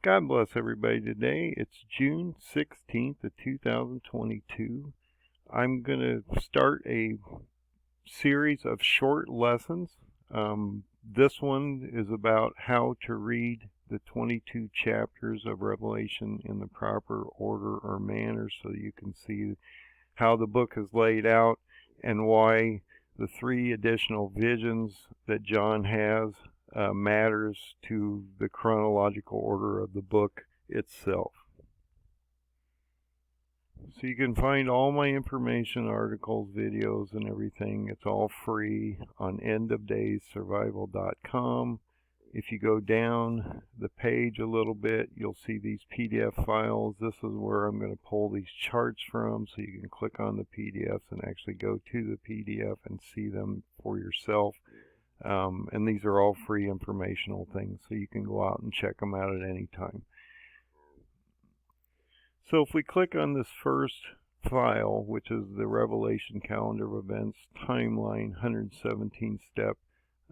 God bless everybody today. It's June 16th of 2022. I'm going to start a series of short lessons. This one is about how to read the 22 chapters of Revelation in the proper order or manner so you can see how the book is laid out and why the 3 additional visions that John has matters to the chronological order of the book itself. So you can find all my information, articles, videos, and everything. It's all free on endofdayssurvival.com. If you go down the page a little bit, you'll see these PDF files. This is where I'm going to pull these charts from, so you can click on the PDFs and actually go to the PDF and see them for yourself. And these are all free informational things, so you can go out and check them out at any time. So if we click on this first file, which is the Revelation Calendar of Events Timeline, 117 step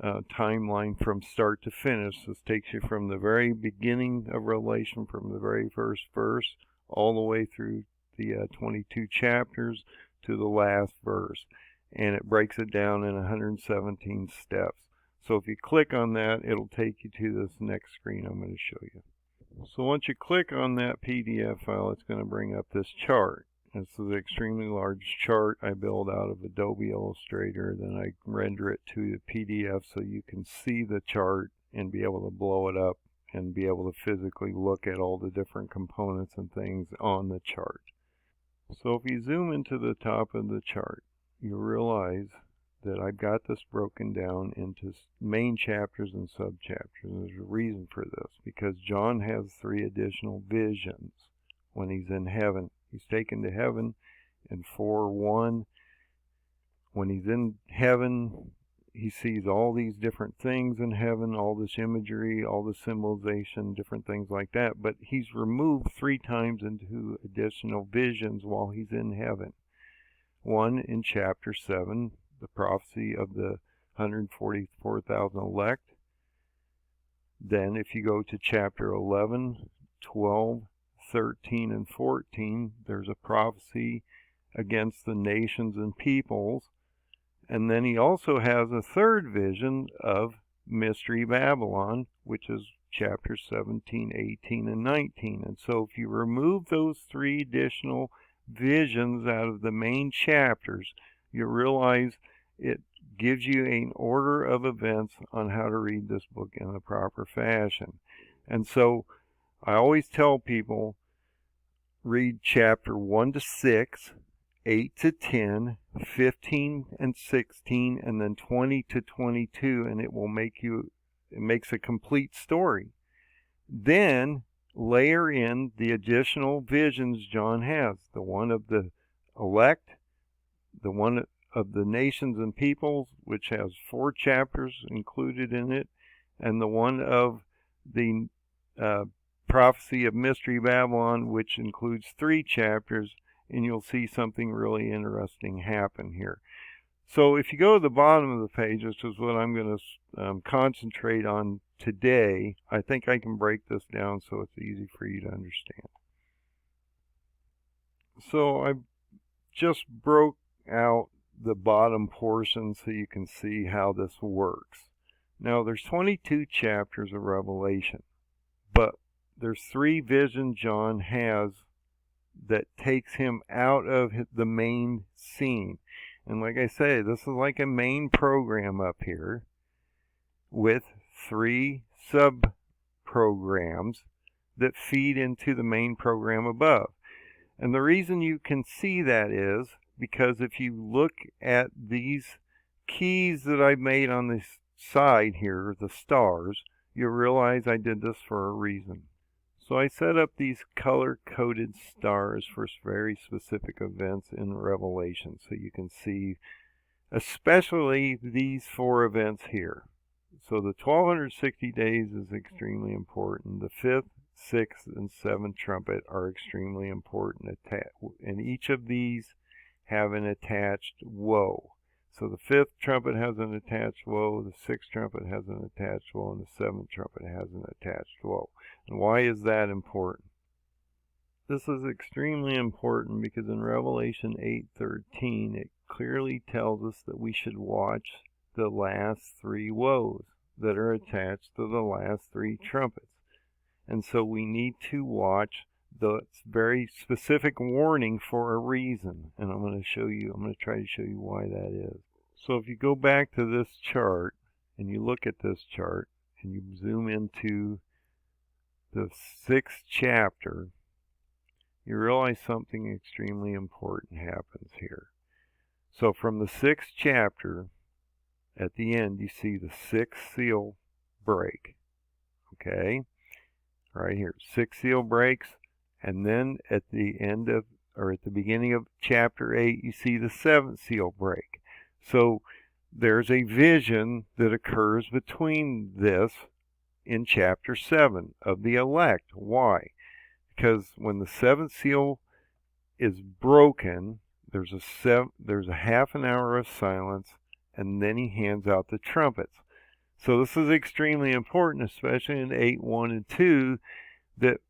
timeline from start to finish. This takes you from the very beginning of Revelation, from the very first verse, all the way through the 22 chapters to the last verse. And it breaks it down in 117 steps. So if you click on that, it'll take you to this next screen I'm going to show you. So once you click on that PDF file, it's going to bring up this chart. This is an extremely large chart I build out of Adobe Illustrator. Then I render it to the PDF so you can see the chart and be able to blow it up and be able to physically look at all the different components and things on the chart. So if you zoom into the top of the chart, you realize that I've got this broken down into main chapters and subchapters. There's a reason for this, because John has 3 additional visions when he's in heaven. He's taken to heaven in 4:1. When he's in heaven, he sees all these different things in heaven, all this imagery, all the symbolization, different things like that. But he's removed 3 times into additional visions while he's in heaven. One in chapter 7, the prophecy of the 144,000 elect. Then if you go to chapter 11, 12, 13, and 14, there's a prophecy against the nations and peoples. And then he also has a third vision of Mystery Babylon, which is chapters 17, 18, and 19. And so if you remove those 3 additional visions out of the main chapters, you realize it gives you an order of events on how to read this book in a proper fashion. And so I always tell people, read chapter 1 to 6, 8 to 10, 15 and 16, and then 20 to 22, and it makes a complete story. Then layer in the additional visions John has, the one of the elect, the one of the nations and peoples, which has 4 chapters included in it, and the one of the prophecy of Mystery Babylon, which includes 3 chapters, and you'll see something really interesting happen here. So if you go to the bottom of the page, which is what I'm going to concentrate on today, I think I can break this down so it's easy for you to understand. So I just broke out the bottom portion so you can see how this works. Now there's 22 chapters of Revelation, but there's 3 visions John has that takes him out of the main scene. And like I say, this is like a main program up here with 3 sub-programs that feed into the main program above. And the reason you can see that is because if you look at these keys that I've made on the side here, the stars, you'll realize I did this for a reason. So I set up these color-coded stars for very specific events in Revelation, so you can see especially these 4 events here. So the 1260 days is extremely important. The 5th, 6th, and 7th trumpet are extremely important, and each of these have an attached woe. So the 5th trumpet has an attached woe, the 6th trumpet has an attached woe, and the 7th trumpet has an attached woe. Why is that important? This is extremely important because in Revelation 8:13 it clearly tells us that we should watch the last three woes that are attached to the last three trumpets. And so we need to watch the very specific warning for a reason. And I'm going to try to show you why that is. So if you go back to this chart and you look at this chart and you zoom into the 6th chapter, you realize something extremely important happens here. So from the 6th chapter, at the end, you see the 6th seal break. Okay? Right here. 6th seal breaks, and then at the end of, or at the beginning of chapter 8, you see the 7th seal break. So there's a vision that occurs between this in chapter 7 of the elect. Why? Because when the 7th seal is broken, there's a half an hour of silence, and then he hands out the trumpets. So this is extremely important, especially in 8:1 and 2, that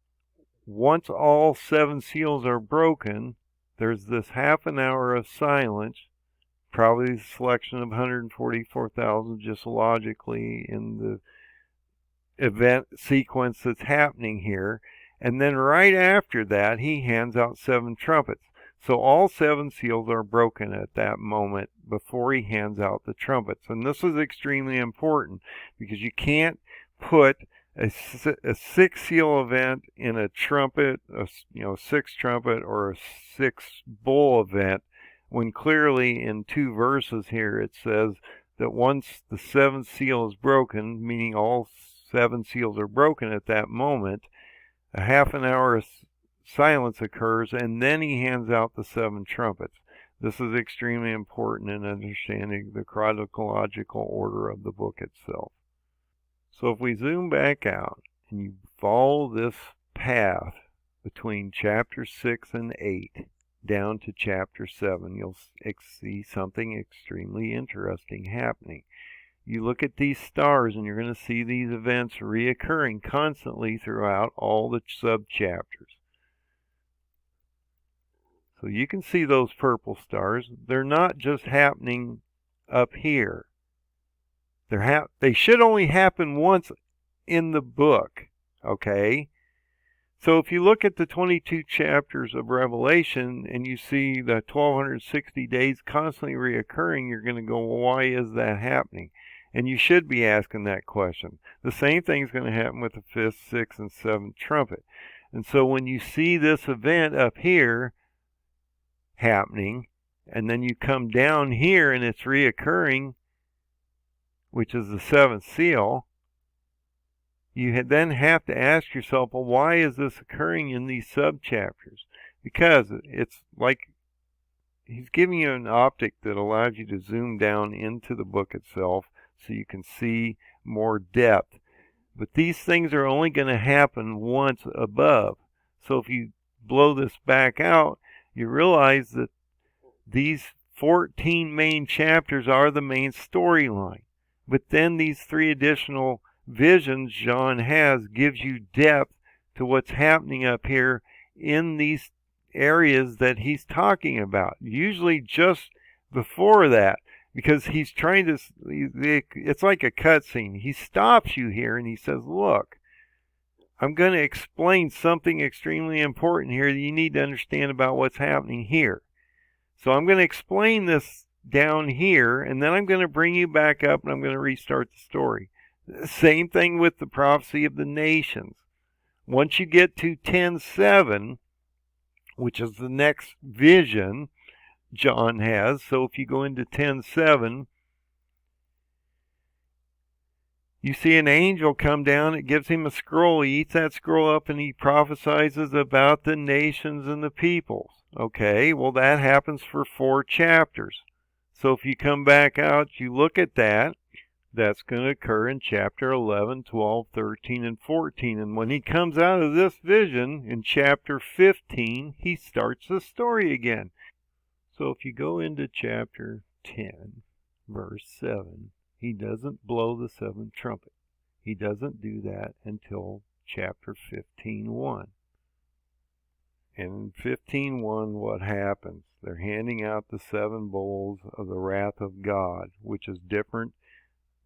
once all 7 seals are broken, there's this half an hour of silence, probably the selection of 144,000 just logically in the event sequence that's happening here. And then right after that, he hands out 7 trumpets. So all 7 seals are broken at that moment before he hands out the trumpets. And this is extremely important because you can't put a 6 seal event in a trumpet, a 6 trumpet, or a 6 bowl event, when clearly in 2 verses here it says that once the 7th seal is broken, meaning all 7 seals are broken at that moment, a half an hour of silence occurs, and then he hands out the 7 trumpets. This is extremely important in understanding the chronological order of the book itself. So if we zoom back out and you follow this path between chapter 6 and 8 down to chapter 7, you'll see something extremely interesting happening. You look at these stars and you're going to see these events reoccurring constantly throughout all the sub-chapters. So you can see those purple stars. They're not just happening up here. They should only happen once in the book, okay? So if you look at the 22 chapters of Revelation and you see the 1260 days constantly reoccurring, you're going to go, well, why is that happening? And you should be asking that question. The same thing is going to happen with the 5th, 6th, and 7th trumpet. And so when you see this event up here happening, and then you come down here and it's reoccurring, which is the 7th seal, you then have to ask yourself, well, why is this occurring in these sub-chapters? Because it's like he's giving you an optic that allows you to zoom down into the book itself so you can see more depth. But these things are only going to happen once above. So if you blow this back out, you realize that these 14 main chapters are the main storyline. But then these 3 additional visions John has gives you depth to what's happening up here in these areas that he's talking about. Usually just before that, because he's trying to, it's like a cutscene. He stops you here and he says, look, I'm going to explain something extremely important here that you need to understand about what's happening here. So I'm going to explain this down here, and then I'm going to bring you back up and I'm going to restart the story. Same thing with the prophecy of the nations. Once you get to 10:7, which is the next vision John has, so if you go into 10:7, you see an angel come down, it gives him a scroll, he eats that scroll up and he prophesies about the nations and the peoples. Okay, well that happens for 4 chapters. So if you come back out, you look at that, that's going to occur in chapter 11, 12, 13, and 14. And when he comes out of this vision in chapter 15, he starts the story again. So if you go into chapter 10, verse 7, he doesn't blow the 7th trumpet. He doesn't do that until chapter 15:1. And in 15:1, what happens? They're handing out the 7 bowls of the wrath of God, which is different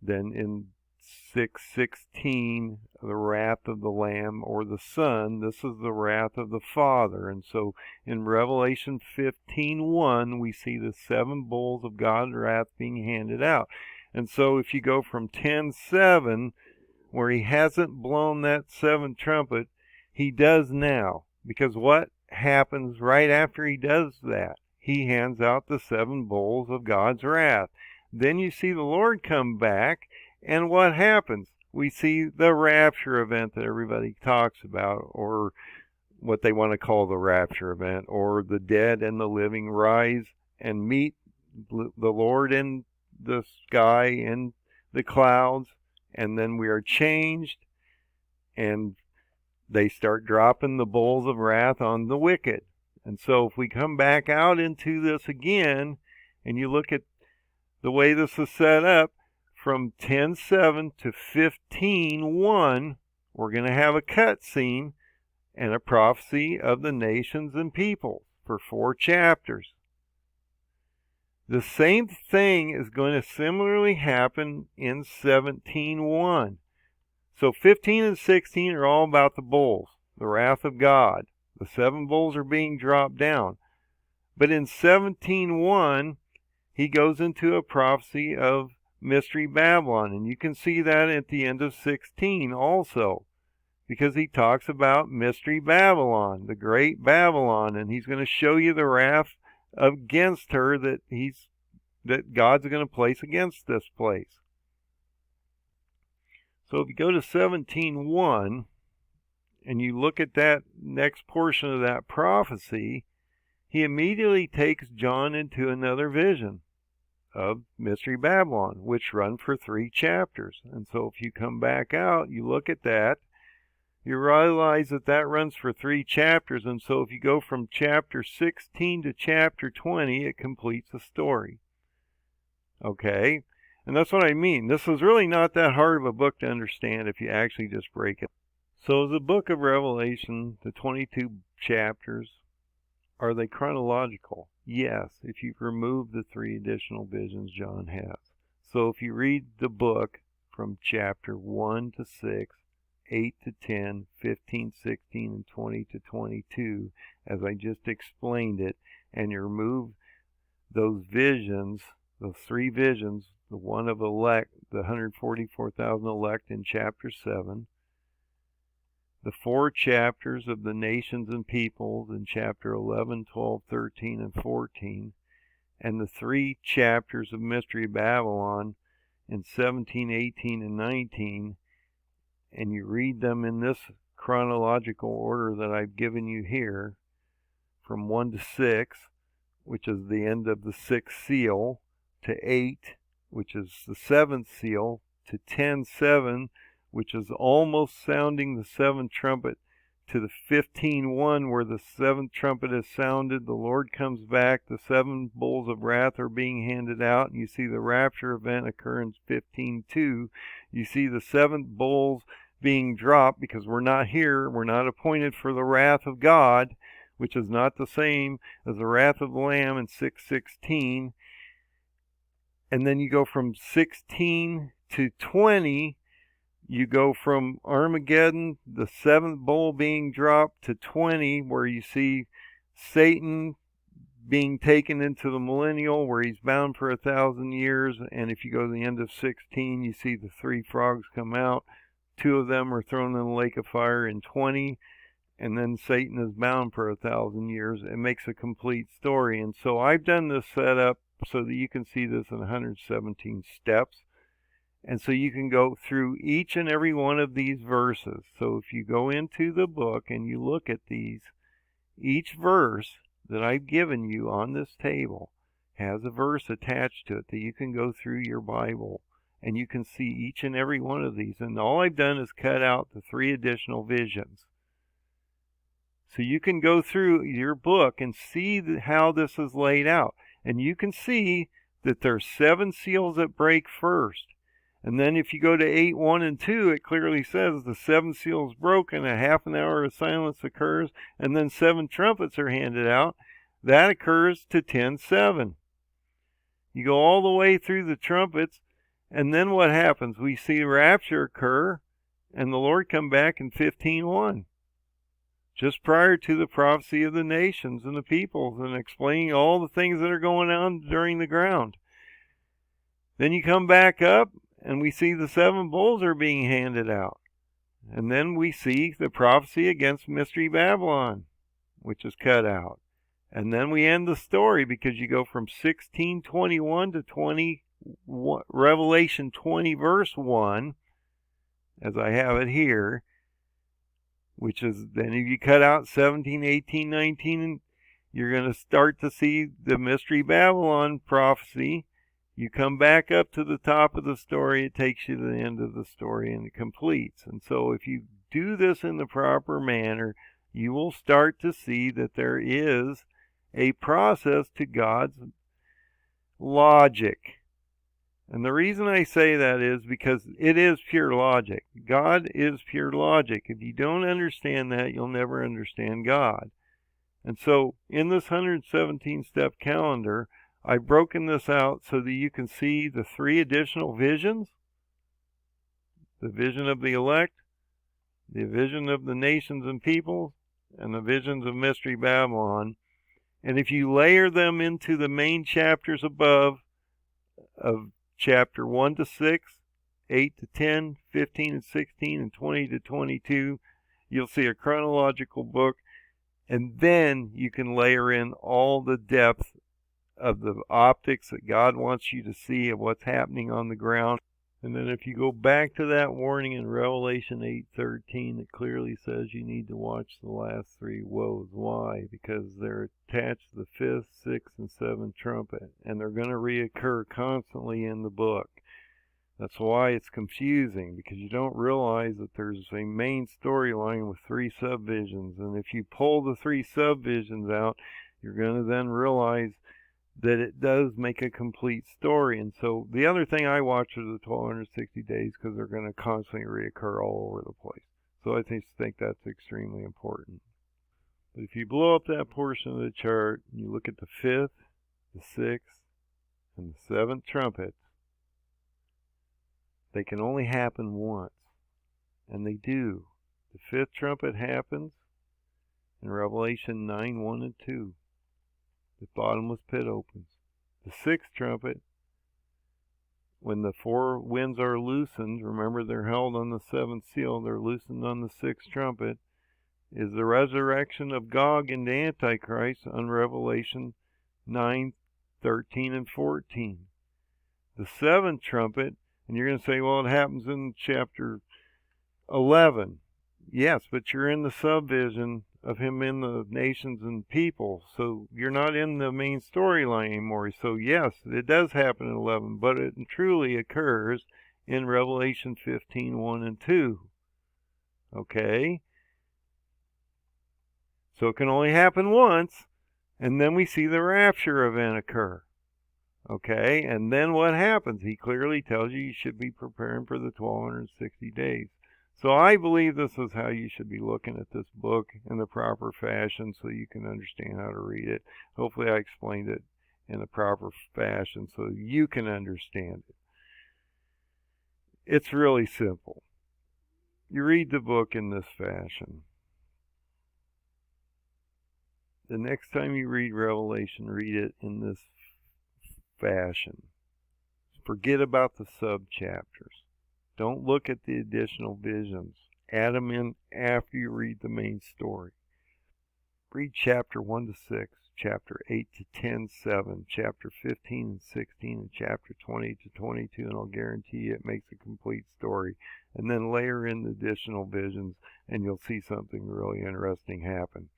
than in 6:16, the wrath of the Lamb or the Son. This is the wrath of the Father. And so in Revelation 15:1, we see the 7 bowls of God's wrath being handed out. And so if you go from 10:7, where he hasn't blown that 7th trumpet, he does now. Because what happens right after he does that? He hands out the 7 bowls of God's wrath. Then you see the Lord come back, and what happens? We see the rapture event that everybody talks about, or what they want to call the rapture event, or the dead and the living rise and meet the Lord in the sky, in the clouds, and then we are changed, and they start dropping the bowls of wrath on the wicked. And so if we come back out into this again, and you look at the way this is set up, from 10:7 to 15:1, we're going to have a cutscene and a prophecy of the nations and peoples for 4 chapters. The same thing is going to similarly happen in 17:1. So 15 and 16 are all about the bowls, the wrath of God. The 7 bowls are being dropped down. But in 17:1, he goes into a prophecy of Mystery Babylon. And you can see that at the end of 16 also, because he talks about Mystery Babylon, the great Babylon, and he's going to show you the wrath against her that God's going to place against this place. So if you go to 17:1 and you look at that next portion of that prophecy, he immediately takes John into another vision of Mystery Babylon, which run for 3 chapters. And so if you come back out, you look at that, you realize that that runs for 3 chapters. And so if you go from chapter 16 to chapter 20, it completes the story. Okay? And that's what I mean. This is really not that hard of a book to understand if you actually just break it. So the book of Revelation, the 22 chapters, are they chronological? Yes, if you remove the 3 additional visions John has. So if you read the book from chapter 1 to 6, 8 to 10, 15, 16, and 20 to 22, as I just explained it, and you remove those visions, those 3 visions, the one of elect, the 144,000 elect in chapter 7, the 4 chapters of the nations and peoples in chapter 11, 12, 13, and 14, and the 3 chapters of Mystery Babylon in 17, 18, and 19, and you read them in this chronological order that I've given you here, from 1 to 6, which is the end of the 6th seal, to 8, which is the 7th seal, to 10:7, which is almost sounding the 7th trumpet, to the 15:1, where the 7th trumpet is sounded, the Lord comes back, the 7 bowls of wrath are being handed out, and you see the rapture event occur in 15:2. You see the 7th bowls being dropped, because we're not here, we're not appointed for the wrath of God, which is not the same as the wrath of the Lamb in 6:16. And then you go from 16 to 20, you go from Armageddon, the 7th bowl being dropped, to 20, where you see Satan being taken into the millennial, where he's bound for 1,000 years. And if you go to the end of 16, you see the 3 frogs come out. 2 of them are thrown in the lake of fire in 20, and then Satan is bound for 1,000 years. It makes a complete story. And so I've done this setup so that you can see this in 117 steps. And so you can go through each and every one of these verses. So if you go into the book and you look at these, each verse that I've given you on this table has a verse attached to it that you can go through your Bible, and you can see each and every one of these. And all I've done is cut out the 3 additional visions. So you can go through your book and see how this is laid out. And you can see that there's 7 seals that break first. And then if you go to 8, 1, and 2, it clearly says the seventh seal is broken, a half an hour of silence occurs, and then 7 trumpets are handed out. That occurs to 10, 7. You go all the way through the trumpets, and then what happens? We see rapture occur, and the Lord come back in 15, 1. Just prior to the prophecy of the nations and the peoples and explaining all the things that are going on during the ground. Then you come back up, and we see the 7 bowls are being handed out. And then we see the prophecy against Mystery Babylon, which is cut out. And then we end the story because you go from 16:21 to Revelation 20 verse 1, as I have it here, which is then if you cut out 17, 18, 19, you're going to start to see the Mystery Babylon prophecy. You come back up to the top of the story, it takes you to the end of the story, and it completes. And so if you do this in the proper manner, you will start to see that there is a process to God's logic. And the reason I say that is because it is pure logic. God is pure logic. If you don't understand that, you'll never understand God. And so in this 117-step calendar, I've broken this out so that you can see the 3 additional visions. The vision of the elect, the vision of the nations and peoples, and the visions of Mystery Babylon. And if you layer them into the main chapters above of chapter 1 to 6, 8 to 10, 15 and 16, and 20 to 22, you'll see a chronological book. And then you can layer in all the depth of the optics that God wants you to see of what's happening on the ground. And then if you go back to that warning in Revelation 8:13, it clearly says you need to watch the last 3 woes. Why? Because they're attached to the 5th, 6th, and 7th trumpet, and they're going to reoccur constantly in the book. That's why it's confusing, because you don't realize that there's a main storyline with 3 subvisions, and if you pull the 3 subvisions out, you're going to then realize that it does make a complete story. And so the other thing I watch are the 1260 days, because they're going to constantly reoccur all over the place. So I think that's extremely important. But if you blow up that portion of the chart, and you look at the 5th, the 6th, and the 7th trumpets, they can only happen once. And they do. The 5th trumpet happens in Revelation 9, 1 and 2. The bottomless pit opens. The 6th trumpet, when the 4 winds are loosened, remember they're held on the 7th seal, they're loosened on the 6th trumpet, is the resurrection of Gog and the Antichrist on Revelation 9, 13, and 14. The 7th trumpet, and you're going to say, well, it happens in chapter 11. Yes, but you're in the subvision of him in the nations and people, so you're not in the main storyline anymore. So yes, it does happen in 11, but it truly occurs in Revelation 15, 1 and 2. Okay? So it can only happen once, and then we see the rapture event occur. Okay? And then what happens? He clearly tells you should be preparing for the 1260 days. So I believe this is how you should be looking at this book in the proper fashion so you can understand how to read it. Hopefully I explained it in the proper fashion so you can understand it. It's really simple. You read the book in this fashion. The next time you read Revelation, read it in this fashion. Forget about the sub-chapters. Don't look at the additional visions. Add them in after you read the main story. Read chapter 1 to 6, chapter 8 to 10, 7, chapter 15 and 16, and chapter 20 to 22, and I'll guarantee you it makes a complete story. And then layer in the additional visions, and you'll see something really interesting happen.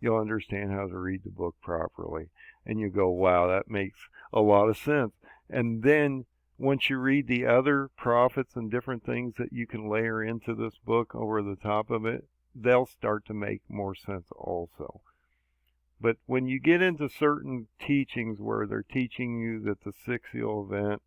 You'll understand how to read the book properly. And you go, wow, that makes a lot of sense. And then once you read the other prophets and different things that you can layer into this book over the top of it, they'll start to make more sense also. But when you get into certain teachings where they're teaching you that the 6th seal event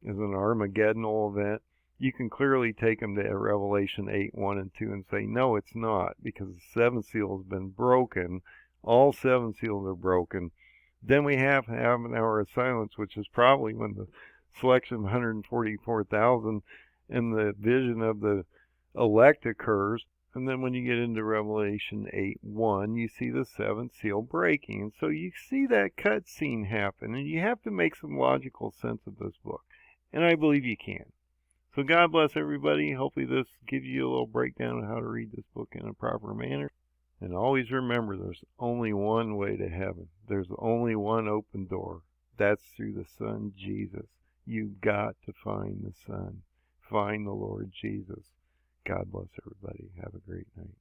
as an Armageddonal event, you can clearly take them to Revelation 8, 1 and 2 and say, no, it's not, because the seventh seal has been broken. All seven seals are broken. Then we have half an hour of silence, which is probably when the selection of 144,000 and the vision of the elect occurs. And then when you get into Revelation 8, 1, you see the seventh seal breaking. And so you see that cut scene happen, and you have to make some logical sense of this book. And I believe you can. So God bless everybody. Hopefully this gives you a little breakdown of how to read this book in a proper manner. And always remember, there's only one way to heaven. There's only one open door. That's through the Son, Jesus. You've got to find the Son. Find the Lord Jesus. God bless everybody. Have a great night.